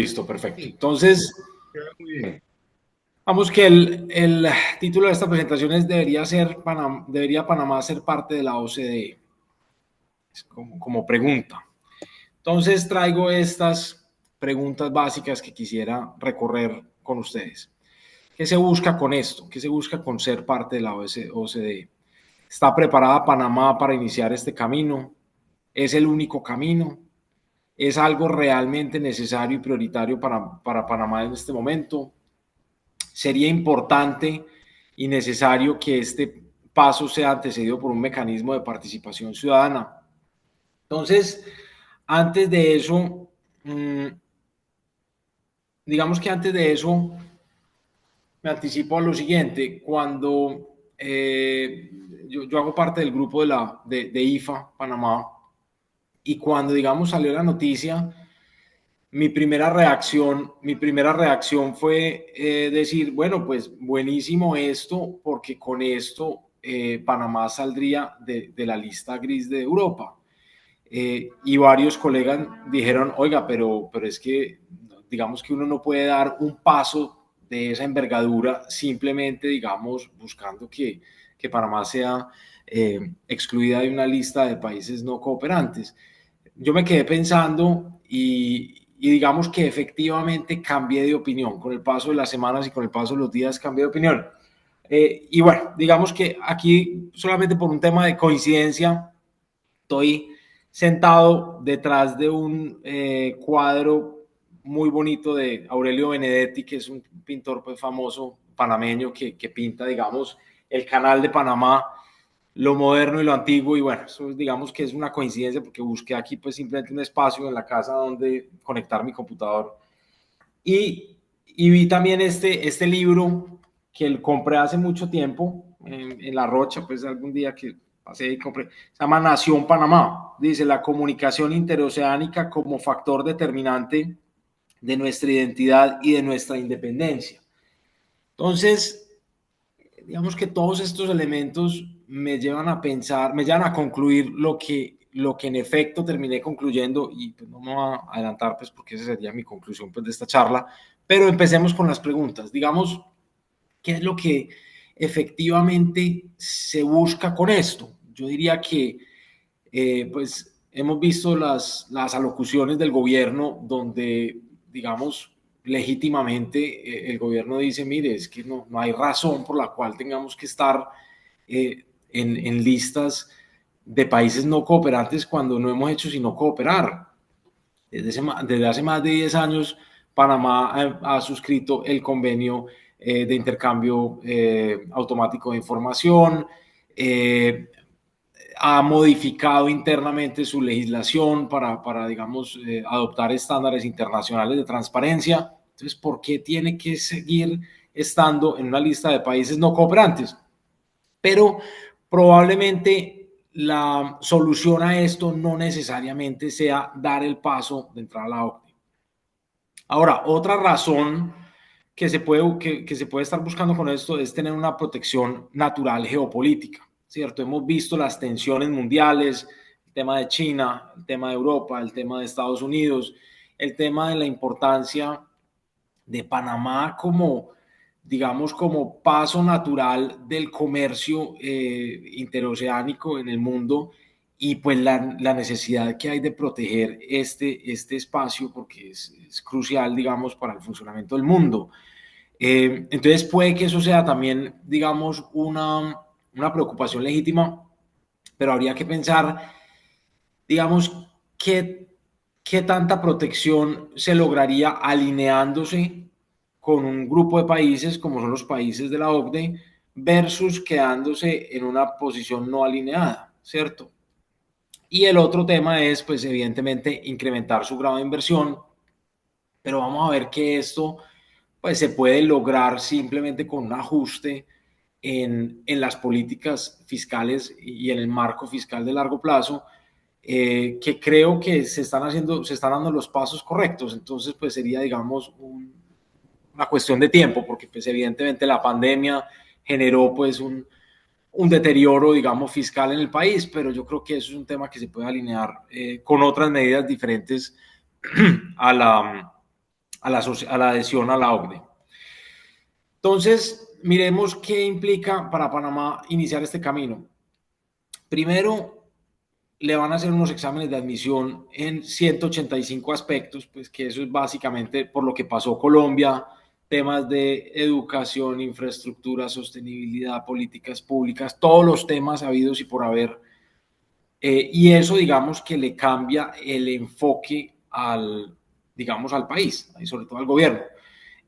Listo, perfecto. Sí, Entonces, queda muy bien. vamos que el título de esta presentación es ¿Debería Panamá ser parte de la OCDE? Es como pregunta. Entonces traigo estas preguntas básicas que quisiera recorrer con ustedes. ¿Qué se busca con esto? ¿Qué se busca con ser parte de la OCDE? ¿Está preparada Panamá para iniciar este camino? ¿Es el único camino? ¿Es algo realmente necesario y prioritario para Panamá en este momento? ¿Sería importante y necesario que este paso sea antecedido por un mecanismo de participación ciudadana? Entonces, antes de eso, digamos que antes de eso, me anticipo a lo siguiente. Cuando yo hago parte del grupo de IFA, Panamá, y cuando, digamos, salió la noticia, mi primera reacción fue decir, bueno, pues buenísimo esto, porque con esto Panamá saldría de la lista gris de Europa. Y varios colegas dijeron, oiga, pero es que digamos que uno no puede dar un paso de esa envergadura simplemente, digamos, buscando que Panamá sea excluida de una lista de países no cooperantes. Yo me quedé pensando y digamos que efectivamente cambié de opinión. Con el paso de las semanas y con el paso de los días cambié de opinión. Y bueno, digamos que aquí solamente por un tema de coincidencia estoy sentado detrás de un cuadro muy bonito de Aurelio Benedetti, que es un pintor pues, famoso panameño que pinta, digamos, el canal de Panamá, lo moderno y lo antiguo. Y bueno, eso digamos que es una coincidencia porque busqué aquí pues simplemente un espacio en la casa donde conectar mi computador. Y vi también este libro que compré hace mucho tiempo en La Rocha, pues algún día que pasé y compré, se llama Nación Panamá. Dice, la comunicación interoceánica como factor determinante de nuestra identidad y de nuestra independencia. Entonces, digamos que todos estos elementos me llevan a pensar, me llevan a concluir lo que en efecto terminé concluyendo, y pues no me voy a adelantar pues porque esa sería mi conclusión pues de esta charla, pero empecemos con las preguntas. Digamos, ¿qué es lo que efectivamente se busca con esto? Yo diría que pues hemos visto las alocuciones del gobierno donde, digamos, legítimamente el gobierno dice, mire, es que no hay razón por la cual tengamos que estar en listas de países no cooperantes cuando no hemos hecho sino cooperar. Desde hace más de 10 años, Panamá ha suscrito el convenio de intercambio automático de información, ha modificado internamente su legislación para digamos, adoptar estándares internacionales de transparencia. Entonces, ¿por qué tiene que seguir estando en una lista de países no cooperantes? Pero probablemente la solución a esto no necesariamente sea dar el paso de entrar a la OCDE. Ahora, otra razón que se puede estar buscando con esto es tener una protección natural geopolítica, ¿cierto? Hemos visto las tensiones mundiales, el tema de China, el tema de Europa, el tema de Estados Unidos, el tema de la importancia de Panamá como, digamos, como paso natural del comercio interoceánico en el mundo y pues la necesidad que hay de proteger este espacio porque es crucial, digamos, para el funcionamiento del mundo. Entonces puede que eso sea también, digamos, una preocupación legítima, pero habría que pensar, digamos, qué tanta protección se lograría alineándose con un grupo de países como son los países de la OCDE versus quedándose en una posición no alineada, ¿cierto? Y el otro tema es, pues, evidentemente, incrementar su grado de inversión, pero vamos a ver que esto, pues, se puede lograr simplemente con un ajuste en las políticas fiscales y en el marco fiscal de largo plazo, que creo que se están dando los pasos correctos. Entonces, pues sería, digamos, una cuestión de tiempo, porque pues evidentemente la pandemia generó pues un deterioro, digamos, fiscal en el país, pero yo creo que eso es un tema que se puede alinear con otras medidas diferentes a a la adhesión a la OCDE. Entonces, miremos qué implica para Panamá iniciar este camino. Primero, le van a hacer unos exámenes de admisión en 185 aspectos, pues que eso es básicamente por lo que pasó Colombia, temas de educación, infraestructura, sostenibilidad, políticas públicas, todos los temas habidos y por haber. Y eso, digamos, que le cambia el enfoque al, digamos, al país, y sobre todo al gobierno.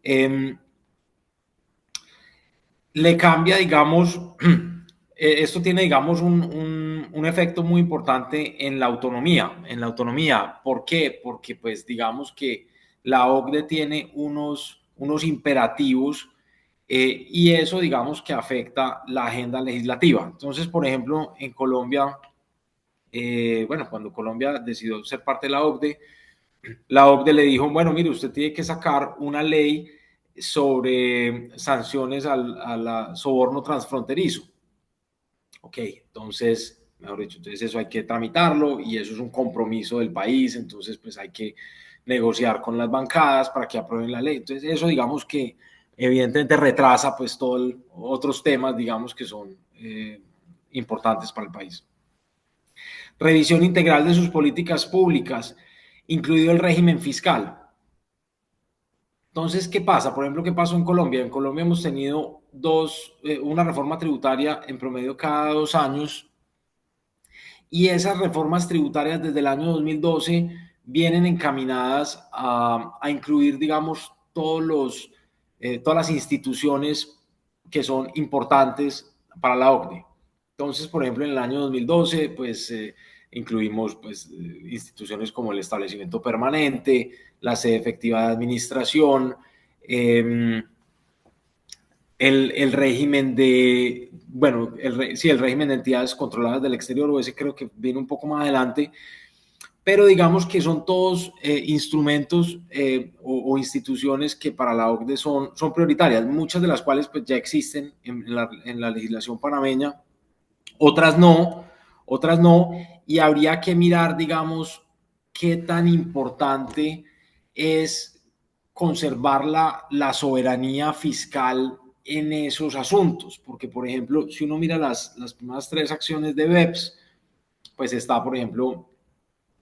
Eh, Le cambia, digamos, esto tiene, digamos, un efecto muy importante en la autonomía, en la autonomía. ¿Por qué? Porque, pues, digamos que la OCDE tiene unos imperativos y eso, digamos, que afecta la agenda legislativa. Entonces, por ejemplo, en Colombia, bueno, cuando Colombia decidió ser parte de la OCDE le dijo, bueno, mire, usted tiene que sacar una ley sobre sanciones al soborno transfronterizo. Ok, entonces, mejor dicho, entonces eso hay que tramitarlo y eso es un compromiso del país, entonces pues hay que negociar con las bancadas para que aprueben la ley. Entonces eso digamos que evidentemente retrasa pues todos otros temas, digamos que son importantes para el país. Revisión integral de sus políticas públicas, incluido el régimen fiscal. Entonces, ¿qué pasa? Por ejemplo, ¿qué pasó en Colombia? En Colombia hemos tenido una reforma tributaria en promedio cada 2 años y esas reformas tributarias desde el año 2012 vienen encaminadas a incluir, digamos, todas las instituciones que son importantes para la OCDE. Entonces, por ejemplo, en el año 2012, pues incluimos pues, instituciones como el establecimiento permanente, la sede efectiva de administración, eh, el régimen de, bueno, sí, el régimen de entidades controladas del exterior, o ese creo que viene un poco más adelante, pero digamos que son todos instrumentos o instituciones que para la OCDE son prioritarias, muchas de las cuales pues ya existen en la legislación panameña, otras no, otras no, y habría que mirar, digamos, qué tan importante es conservar la soberanía fiscal en esos asuntos, porque por ejemplo, si uno mira las primeras 3 acciones de BEPS, pues está, por ejemplo,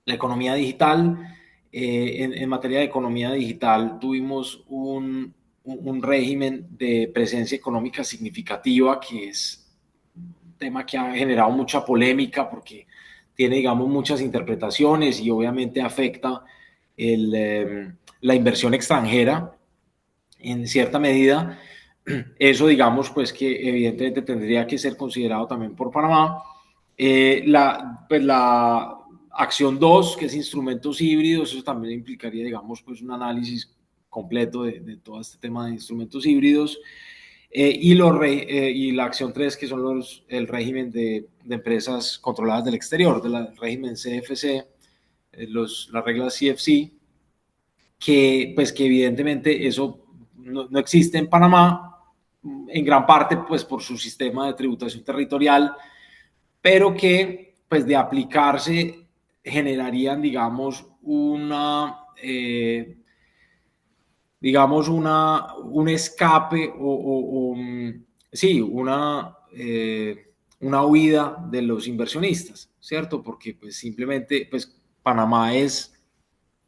la economía digital. En materia de economía digital tuvimos un régimen de presencia económica significativa que es un tema que ha generado mucha polémica porque tiene, digamos, muchas interpretaciones y obviamente afecta la inversión extranjera en cierta medida. Eso, digamos, pues que evidentemente tendría que ser considerado también por Panamá. Pues la acción 2 que es instrumentos híbridos, eso también implicaría, digamos, pues un análisis completo de todo este tema de instrumentos híbridos. Y la acción 3 que son el régimen de empresas controladas del exterior, del régimen CFC, las reglas CFC, pues que evidentemente eso no existe en Panamá, en gran parte pues por su sistema de tributación territorial, pero que pues de aplicarse generarían, digamos, un escape sí, una huida de los inversionistas, ¿cierto? Porque pues simplemente pues Panamá es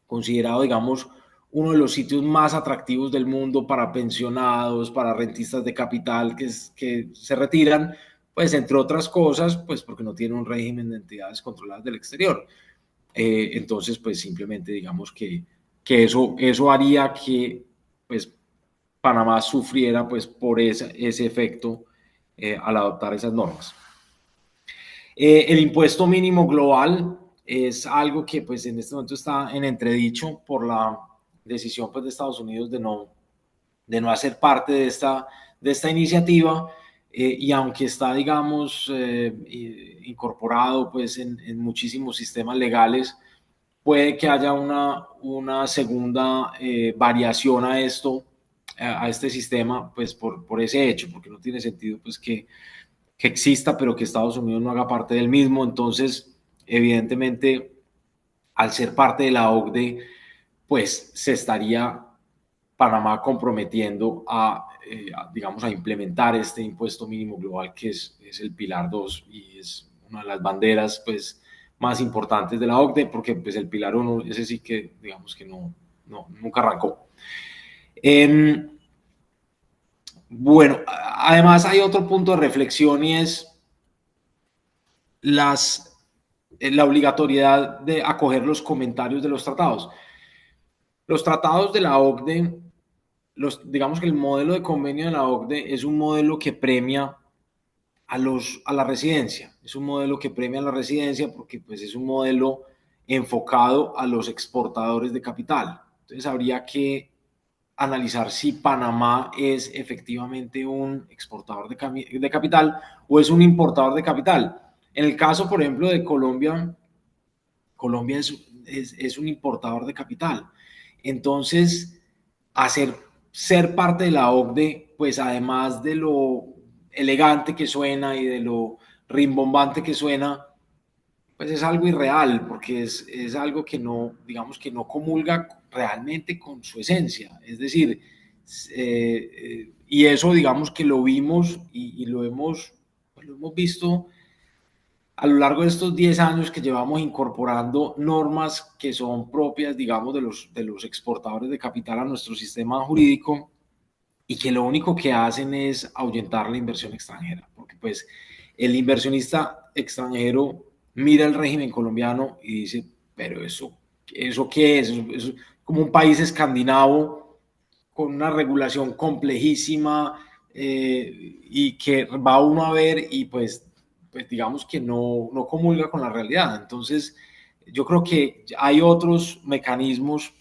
considerado, digamos, uno de los sitios más atractivos del mundo para pensionados, para rentistas de capital que se retiran, pues entre otras cosas, pues porque no tiene un régimen de entidades controladas del exterior. Entonces, pues simplemente digamos que eso haría que pues Panamá sufriera pues por ese efecto al adoptar esas normas. El impuesto mínimo global es algo que pues en este momento está en entredicho por la decisión pues de Estados Unidos de no hacer parte de esta iniciativa y aunque está digamos incorporado pues en muchísimos sistemas legales, puede que haya una segunda variación a esto, a este sistema, pues por ese hecho, porque no tiene sentido pues que exista, pero que Estados Unidos no haga parte del mismo. Entonces, evidentemente, al ser parte de la OCDE, pues se estaría Panamá comprometiendo digamos, a implementar este impuesto mínimo global que es el Pilar 2 y es una de las banderas pues, más importantes de la OCDE, porque pues, el Pilar 1, ese sí que digamos que nunca arrancó. Bueno, además hay otro punto de reflexión y es la obligatoriedad de acoger los comentarios de los tratados. Los tratados de la OCDE, digamos que el modelo de convenio de la OCDE es un modelo que premia a la residencia. Es un modelo que premia a la residencia porque pues, es un modelo enfocado a los exportadores de capital. Entonces habría que analizar si Panamá es efectivamente un exportador de capital o es un importador de capital. En el caso, por ejemplo, de Colombia, Colombia es un importador de capital. Entonces, ser parte de la OCDE, pues además de lo elegante que suena y de lo rimbombante que suena, pues es algo irreal, porque es algo que no, digamos que no comulga realmente con su esencia. Es decir, y eso digamos que lo vimos y pues lo hemos visto a lo largo de estos 10 años que llevamos incorporando normas que son propias, digamos, de los exportadores de capital a nuestro sistema jurídico y que lo único que hacen es ahuyentar la inversión extranjera, porque pues el inversionista extranjero mira el régimen colombiano y dice, pero ¿eso qué es? Eso es como un país escandinavo con una regulación complejísima y que va uno a ver y pues digamos que no comulga con la realidad. Entonces, yo creo que hay otros mecanismos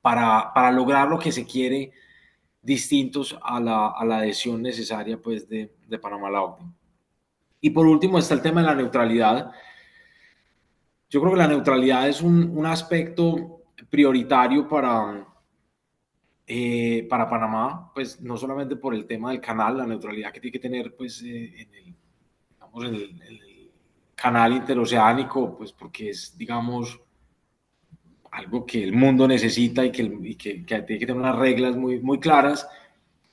para lograr lo que se quiere distintos a la adhesión necesaria pues, de Panamá a la OCDE. Y por último está el tema de la neutralidad. Yo creo que la neutralidad es un aspecto prioritario para Panamá, pues no solamente por el tema del canal, la neutralidad que tiene que tener pues, digamos, en el canal interoceánico, pues porque es, digamos, algo que el mundo necesita y que tiene que tener unas reglas muy claras,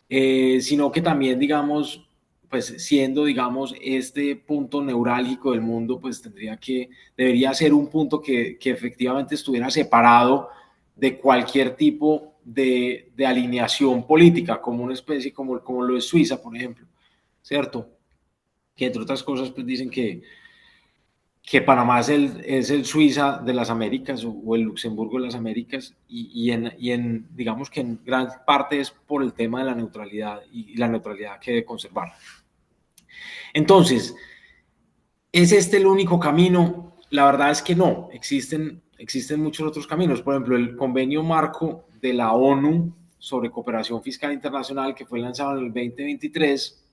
sino que también, digamos, pues siendo, digamos, este punto neurálgico del mundo, pues debería ser un punto que efectivamente estuviera separado de cualquier tipo de alineación política, como una especie, como lo es Suiza, por ejemplo, ¿cierto? Que entre otras cosas, pues dicen que Panamá es el Suiza de las Américas o el Luxemburgo de las Américas digamos que en gran parte es por el tema de la neutralidad y la neutralidad que debe conservar. Entonces, ¿es este el único camino? La verdad es que no, existen muchos otros caminos. Por ejemplo, el convenio marco de la ONU sobre cooperación fiscal internacional que fue lanzado en el 2023,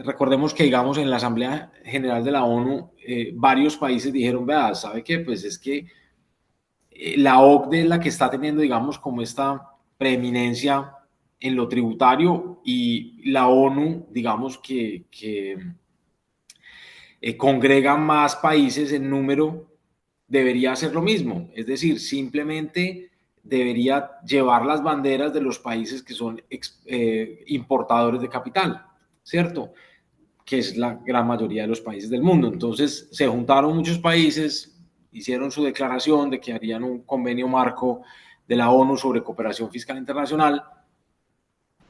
recordemos que, digamos, en la Asamblea General de la ONU, varios países dijeron, vea, ¿sabe qué? Pues es que la OCDE es la que está teniendo, digamos, como esta preeminencia en lo tributario y la ONU, digamos, que congrega más países en número, debería hacer lo mismo. Es decir, simplemente debería llevar las banderas de los países que son importadores de capital, ¿cierto? Que es la gran mayoría de los países del mundo. Entonces se juntaron muchos países, hicieron su declaración de que harían un convenio marco de la ONU sobre cooperación fiscal internacional.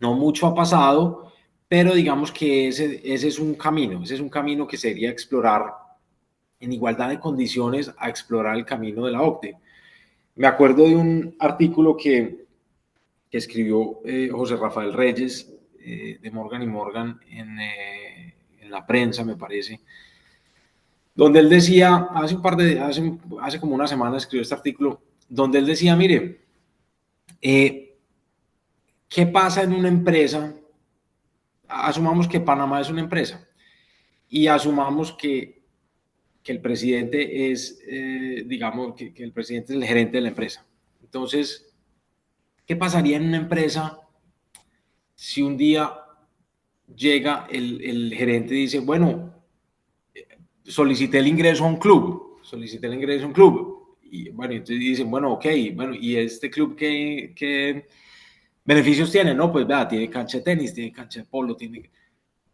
No mucho ha pasado, pero digamos que ese es un camino que sería explorar en igualdad de condiciones a explorar el camino de la OCDE. Me acuerdo de un artículo que escribió José Rafael Reyes de Morgan y Morgan en la prensa, me parece, donde él decía, hace como una semana escribió este artículo, donde él decía, mire, ¿qué pasa en una empresa? Asumamos que Panamá es una empresa y asumamos que el presidente es, digamos, que el presidente es el gerente de la empresa. Entonces, ¿qué pasaría en una empresa si un día llega el gerente y dice, bueno, solicité el ingreso a un club y bueno, entonces dicen, bueno, ok, bueno, ¿y este club qué beneficios tiene? No, pues vea, tiene cancha de tenis, tiene cancha de polo, tiene...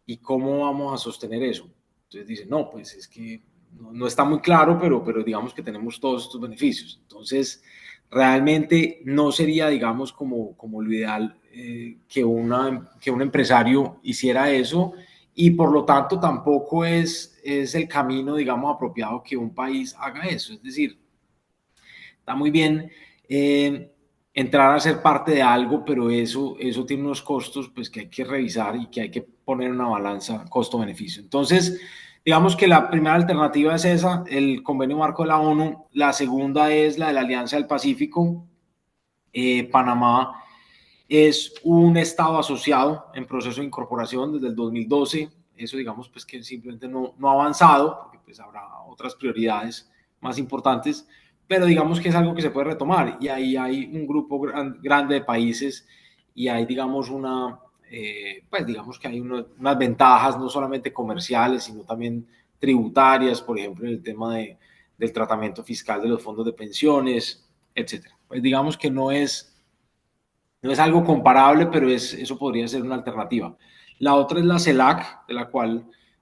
¿Y cómo vamos a sostener eso? Entonces dicen, no, pues es que no está muy claro, pero digamos que tenemos todos estos beneficios. Entonces, realmente no sería, digamos, como lo ideal que un empresario hiciera eso y por lo tanto tampoco es el camino, digamos, apropiado que un país haga eso. Es decir, está muy bien entrar a ser parte de algo, pero eso tiene unos costos pues, que hay que revisar y que hay que poner en una balanza costo-beneficio. Entonces, digamos que la primera alternativa es esa, el convenio marco de la ONU. La segunda es la de la Alianza del Pacífico. Panamá es un estado asociado en proceso de incorporación desde el 2012. Eso digamos pues que simplemente no ha avanzado, porque pues habrá otras prioridades más importantes, pero digamos que es algo que se puede retomar y ahí hay un grupo grande de países y hay digamos pues digamos que hay unas ventajas no solamente comerciales, sino también tributarias, por ejemplo, en el tema del tratamiento fiscal de los fondos de pensiones, etcétera. Pues digamos que no es algo comparable, pero eso podría ser una alternativa. La otra es la CELAC,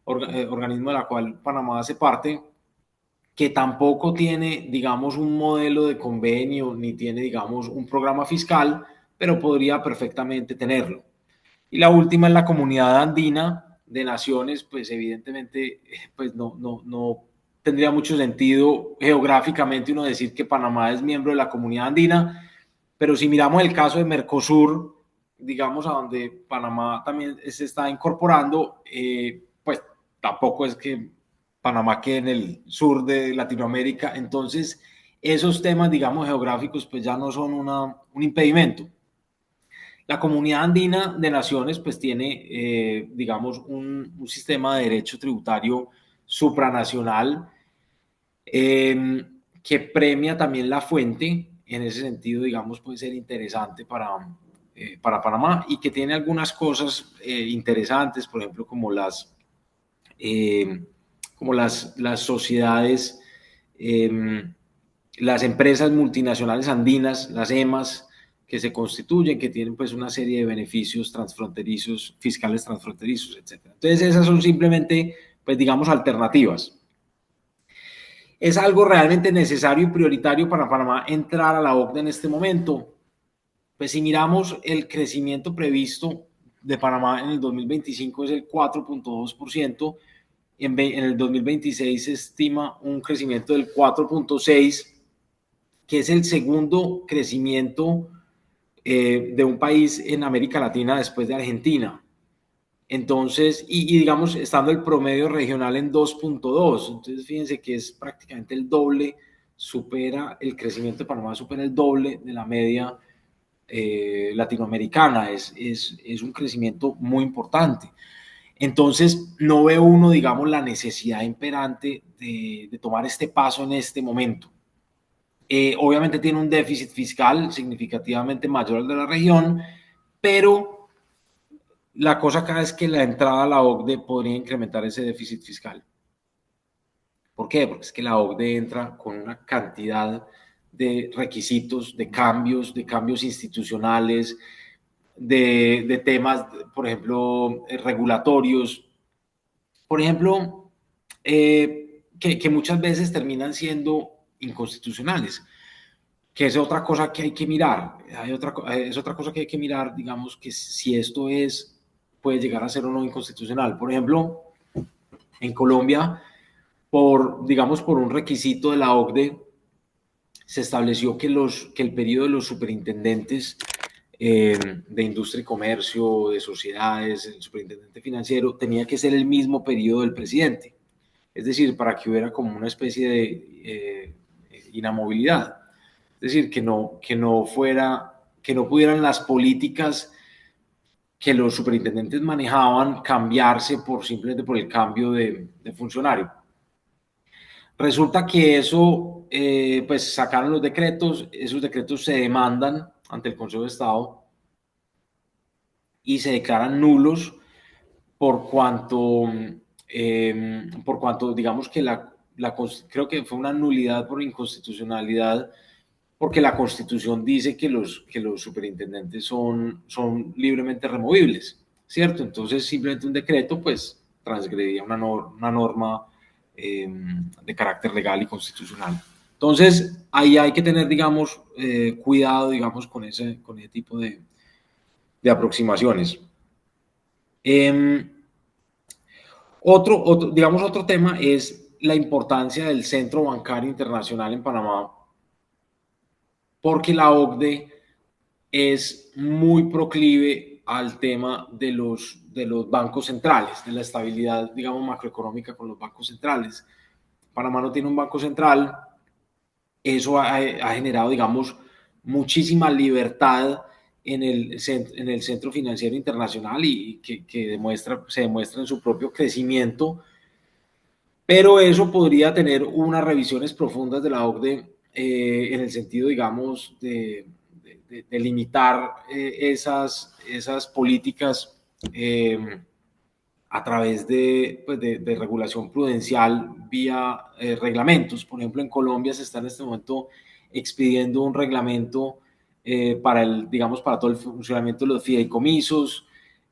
organismo de la cual Panamá hace parte, que tampoco tiene, digamos, un modelo de convenio ni tiene, digamos, un programa fiscal, pero podría perfectamente tenerlo. Y la última es la Comunidad Andina de Naciones, pues evidentemente pues no tendría mucho sentido geográficamente uno decir que Panamá es miembro de la Comunidad Andina, pero si miramos el caso de Mercosur, digamos a donde Panamá también se está incorporando, pues tampoco es que Panamá quede en el sur de Latinoamérica, entonces esos temas, digamos, geográficos, pues ya no son un impedimento. La Comunidad Andina de Naciones pues tiene, digamos, un sistema de derecho tributario supranacional que premia también la fuente. En ese sentido, digamos, puede ser interesante para Panamá y que tiene algunas cosas interesantes, por ejemplo, eh, como las sociedades, eh, las empresas multinacionales andinas, las EMAS, que se constituyen, que tienen pues una serie de beneficios transfronterizos, fiscales transfronterizos, etc. Entonces esas son simplemente, pues digamos, alternativas. ¿Es algo realmente necesario y prioritario para Panamá entrar a la OCDE en este momento? Pues si miramos el crecimiento previsto de Panamá en el 2025 es el 4.2%, en el 2026 se estima un crecimiento del 4.6%, que es el segundo crecimiento de un país en América Latina después de Argentina. Entonces, digamos, estando el promedio regional en 2.2, entonces fíjense que es prácticamente el doble, supera el crecimiento de Panamá, supera el doble de la media latinoamericana, es un crecimiento muy importante. Entonces, no ve uno, digamos, la necesidad imperante de tomar este paso en este momento. Obviamente tiene un déficit fiscal significativamente mayor al de la región, pero la cosa acá es que la entrada a la OCDE podría incrementar ese déficit fiscal. ¿Por qué? Porque es que la OCDE entra con una cantidad de requisitos, de cambios institucionales, de temas, por ejemplo, regulatorios, por ejemplo, que muchas veces terminan siendo inconstitucionales, que es otra cosa que hay que mirar. Es otra cosa que hay que mirar, digamos, que si esto puede llegar a ser o no inconstitucional. Por ejemplo, en Colombia, digamos, por un requisito de la OCDE, se estableció que el periodo de los superintendentes de industria y comercio, de sociedades, el superintendente financiero, tenía que ser el mismo periodo del presidente. Es decir, para que hubiera como una especie de inamovilidad. Es decir, que no pudieran las políticas que los superintendentes manejaban cambiarse simplemente por el cambio de funcionario. Resulta que eso, pues sacaron los decretos, esos decretos se demandan ante el Consejo de Estado y se declaran nulos por cuanto digamos que creo que fue una nulidad por inconstitucionalidad, porque la Constitución dice que los superintendentes son libremente removibles, ¿cierto? Entonces, simplemente un decreto, pues, transgredía una norma de carácter legal y constitucional. Entonces, ahí hay que tener, digamos, cuidado, digamos, con ese tipo de aproximaciones. Digamos, otro tema es la importancia del Centro Bancario Internacional en Panamá, porque la OCDE es muy proclive al tema de los bancos centrales, de la estabilidad, digamos, macroeconómica con los bancos centrales. Panamá no tiene un banco central, eso ha generado, digamos, muchísima libertad en el Centro Financiero Internacional y que se demuestra en su propio crecimiento, pero eso podría tener unas revisiones profundas de la OCDE en el sentido, digamos, de limitar esas políticas a través pues de regulación prudencial vía reglamentos. Por ejemplo, en Colombia se está en este momento expidiendo un reglamento digamos, para todo el funcionamiento de los fideicomisos,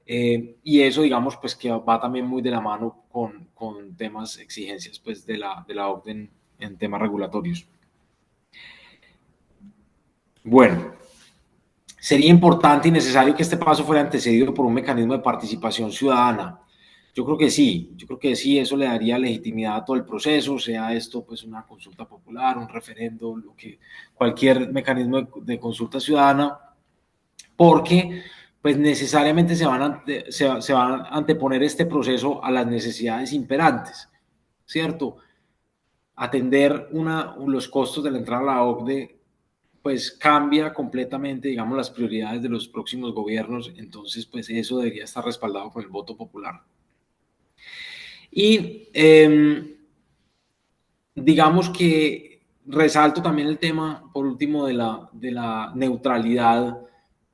y eso, digamos, pues que va también muy de la mano con temas, exigencias, pues, de la orden en temas regulatorios. Bueno, sería importante y necesario que este paso fuera antecedido por un mecanismo de participación ciudadana. Yo creo que sí, eso le daría legitimidad a todo el proceso, sea esto pues una consulta popular, un referendo, cualquier mecanismo de consulta ciudadana, porque pues necesariamente se van a anteponer este proceso a las necesidades imperantes, ¿cierto? Atender los costos de la entrada a la OCDE pues cambia completamente, digamos, las prioridades de los próximos gobiernos, entonces pues eso debería estar respaldado con el voto popular. Y digamos que resalto también el tema, por último, de la neutralidad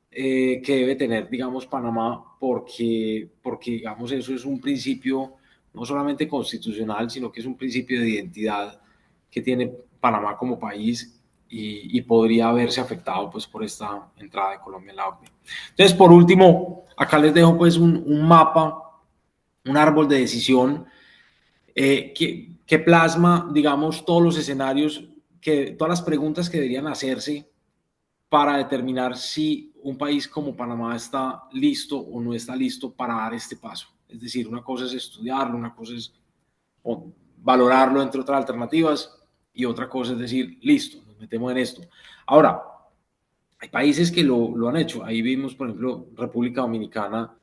que debe tener, digamos, Panamá, porque, digamos, eso es un principio no solamente constitucional, sino que es un principio de identidad que tiene Panamá como país y podría verse afectado pues por esta entrada de Colombia en la OCDE. Entonces, por último, acá les dejo pues un mapa, un árbol de decisión que plasma, digamos, todos los escenarios, todas las preguntas que deberían hacerse para determinar si un país como Panamá está listo o no está listo para dar este paso. Es decir, una cosa es estudiarlo, una cosa es valorarlo entre otras alternativas y otra cosa es decir, listo, nos metemos en esto. Ahora, hay países que lo han hecho. Ahí vimos, por ejemplo, República Dominicana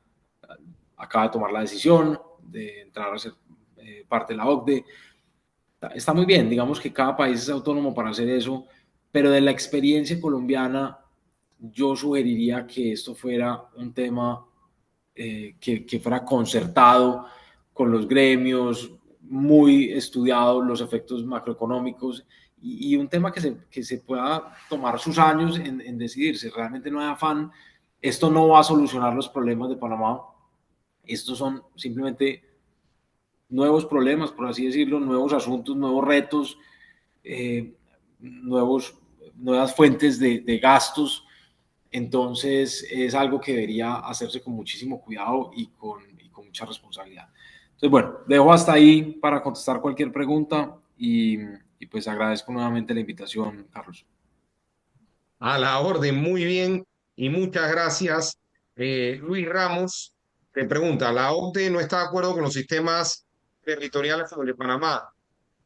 acaba de tomar la decisión de entrar a ser parte de la OCDE. Está muy bien, digamos que cada país es autónomo para hacer eso, pero de la experiencia colombiana, yo sugeriría que esto fuera un tema que fuera concertado con los gremios, muy estudiado los efectos macroeconómicos y un tema que se pueda tomar sus años en decidirse. Realmente no hay afán. Esto no va a solucionar los problemas de Panamá. Estos son simplemente nuevos problemas, por así decirlo, nuevos asuntos, nuevos retos, eh, nuevas fuentes de gastos. Entonces es algo que debería hacerse con muchísimo cuidado y con mucha responsabilidad. Entonces, bueno, dejo hasta ahí para contestar cualquier pregunta y pues agradezco nuevamente la invitación, Carlos. A la orden, muy bien y muchas gracias. Luis Ramos te pregunta, la OCDE no está de acuerdo con los sistemas territoriales sobre Panamá.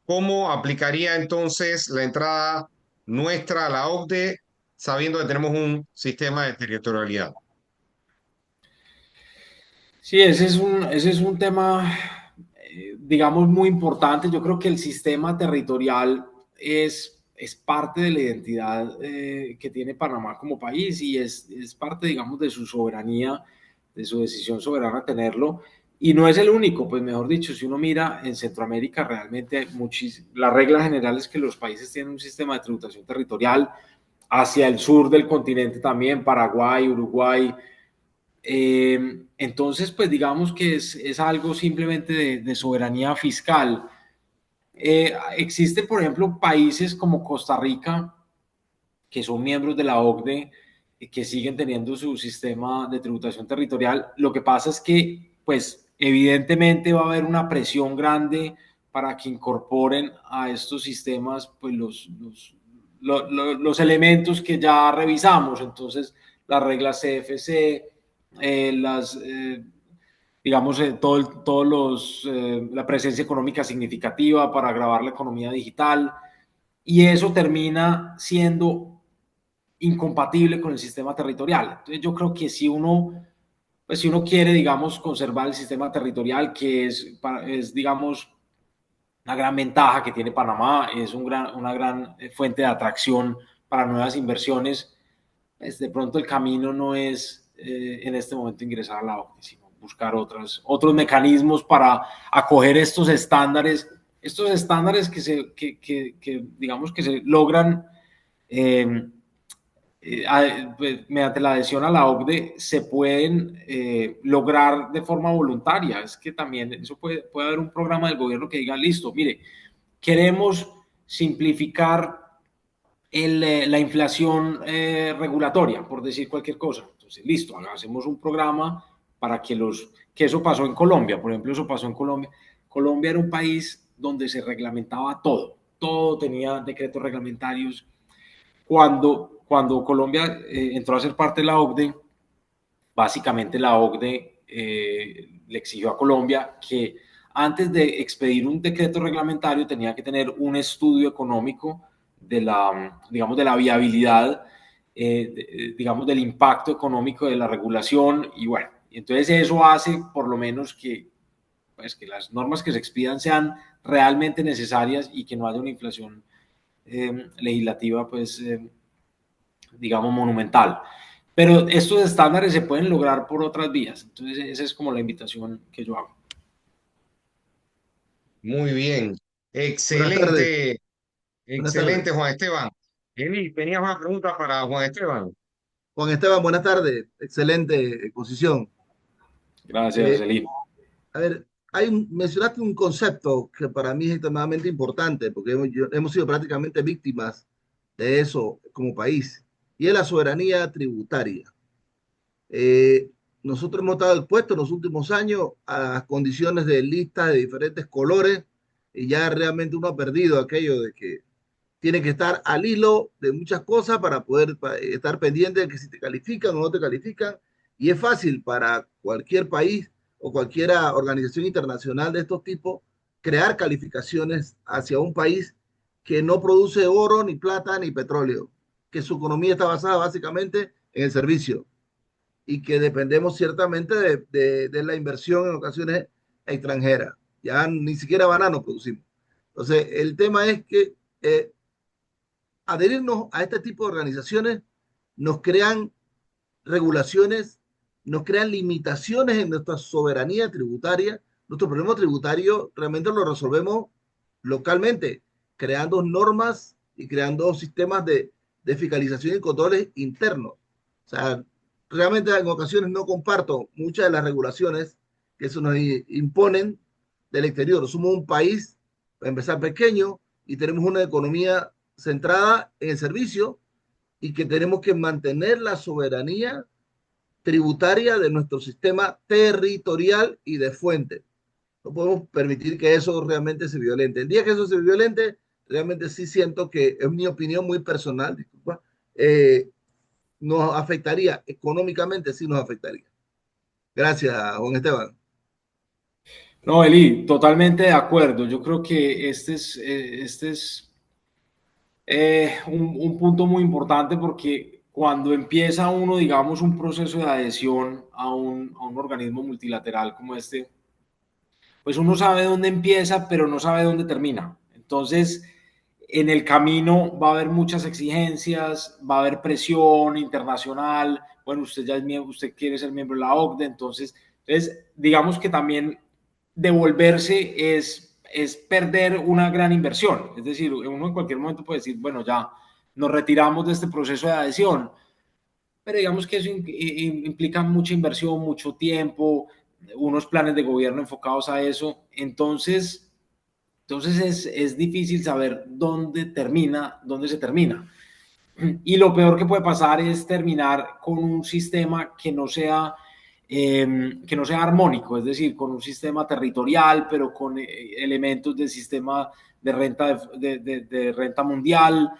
¿Cómo aplicaría entonces la entrada nuestra a la OCDE sabiendo que tenemos un sistema de territorialidad? Sí, ese es un tema, digamos, muy importante. Yo creo que el sistema territorial es parte de la identidad que tiene Panamá como país y es parte, digamos, de su soberanía, de su decisión soberana tenerlo. Y no es el único, pues mejor dicho, si uno mira en Centroamérica, realmente hay la regla general es que los países tienen un sistema de tributación territorial. Hacia el sur del continente también, Paraguay, Uruguay, entonces, pues digamos que es algo simplemente de soberanía fiscal. Existen, por ejemplo, países como Costa Rica, que son miembros de la OCDE, que siguen teniendo su sistema de tributación territorial. Lo que pasa es que, pues, evidentemente va a haber una presión grande para que incorporen a estos sistemas, pues, los elementos que ya revisamos. Entonces, las reglas CFC, digamos, la presencia económica significativa para grabar la economía digital, y eso termina siendo incompatible con el sistema territorial. Entonces yo creo que pues si uno quiere, digamos, conservar el sistema territorial, que es digamos, una gran ventaja que tiene Panamá, es una gran fuente de atracción para nuevas inversiones, pues de pronto el camino no es en este momento ingresar a la OCDE, sino buscar otros mecanismos para acoger estos estándares que digamos que se logran eh, pues, mediante la adhesión a la OCDE se pueden lograr de forma voluntaria. Es que también eso puede haber un programa del gobierno que diga, listo, mire, queremos simplificar la inflación regulatoria, por decir cualquier cosa. Entonces, listo, hacemos un programa para que eso pasó en Colombia, por ejemplo, eso pasó en Colombia. Colombia era un país donde se reglamentaba todo tenía decretos reglamentarios. Cuando Colombia entró a ser parte de la OCDE, básicamente la OCDE le exigió a Colombia que antes de expedir un decreto reglamentario tenía que tener un estudio económico digamos, de la viabilidad, digamos, del impacto económico de la regulación. Y bueno, entonces eso hace por lo menos pues, que las normas que se expidan sean realmente necesarias y que no haya una inflación legislativa, pues, digamos, monumental. Pero estos estándares se pueden lograr por otras vías. Entonces, esa es como la invitación que yo hago. Muy bien. Buenas tardes, Excelente, buenas excelente, tardes. Juan Esteban. Eli, ¿tenías una pregunta para Juan Esteban? Juan Esteban, buenas tardes. Excelente exposición. Gracias, Eh, Eli. a ver, mencionaste un concepto que para mí es extremadamente importante porque hemos sido prácticamente víctimas de eso como país y es la soberanía tributaria. Eh, Nosotros hemos estado expuestos en los últimos años a condiciones de listas de diferentes colores y ya realmente uno ha perdido aquello de que tiene que estar al hilo de muchas cosas para poder estar pendiente de que si te califican o no te califican. Y es fácil para cualquier país o cualquier organización internacional de estos tipos crear calificaciones hacia un país que no produce oro, ni plata, ni petróleo, que su economía está basada básicamente en el servicio y que dependemos ciertamente de la inversión en ocasiones extranjeras. Ya ni siquiera bananos producimos. Entonces, el tema es que adherirnos a este tipo de organizaciones nos crean regulaciones, nos crean limitaciones en nuestra soberanía tributaria. Nuestro problema tributario realmente lo resolvemos localmente, creando normas y creando sistemas de fiscalización y controles internos. O sea, realmente en ocasiones no comparto muchas de las regulaciones que se nos imponen del exterior. Somos un país, para empezar, pequeño y tenemos una economía centrada en el servicio y que tenemos que mantener la soberanía tributaria de nuestro sistema territorial y de fuente. No podemos permitir que eso realmente se violente. El día que eso se violente, realmente sí siento que es mi opinión muy personal, disculpa, nos afectaría económicamente, sí nos afectaría. Gracias, Juan Esteban. No, Eli, totalmente de acuerdo. Yo creo que este es un punto muy importante porque cuando empieza uno, digamos, un proceso de adhesión a un organismo multilateral como este, pues uno sabe dónde empieza, pero no sabe dónde termina. Entonces, en el camino va a haber muchas exigencias, va a haber presión internacional. Bueno, usted ya es miembro, usted quiere ser miembro de la OCDE, entonces digamos que también devolverse es perder una gran inversión. Es decir, uno en cualquier momento puede decir, bueno, ya nos retiramos de este proceso de adhesión, pero digamos que eso implica mucha inversión, mucho tiempo, unos planes de gobierno enfocados a eso. Entonces, Entonces es difícil saber dónde se termina. Y lo peor que puede pasar es terminar con un sistema que no sea armónico, es decir, con un sistema territorial, pero con elementos del sistema de renta, de renta mundial,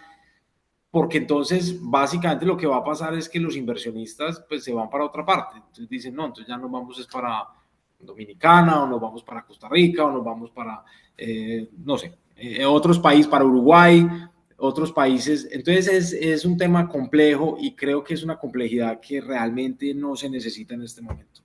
porque entonces básicamente lo que va a pasar es que los inversionistas pues se van para otra parte. Entonces dicen, no, entonces ya nos vamos es para Dominicana, o nos vamos para Costa Rica, o nos vamos para, no sé, otros países, para Uruguay, otros países. Entonces es un tema complejo y creo que es una complejidad que realmente no se necesita en este momento.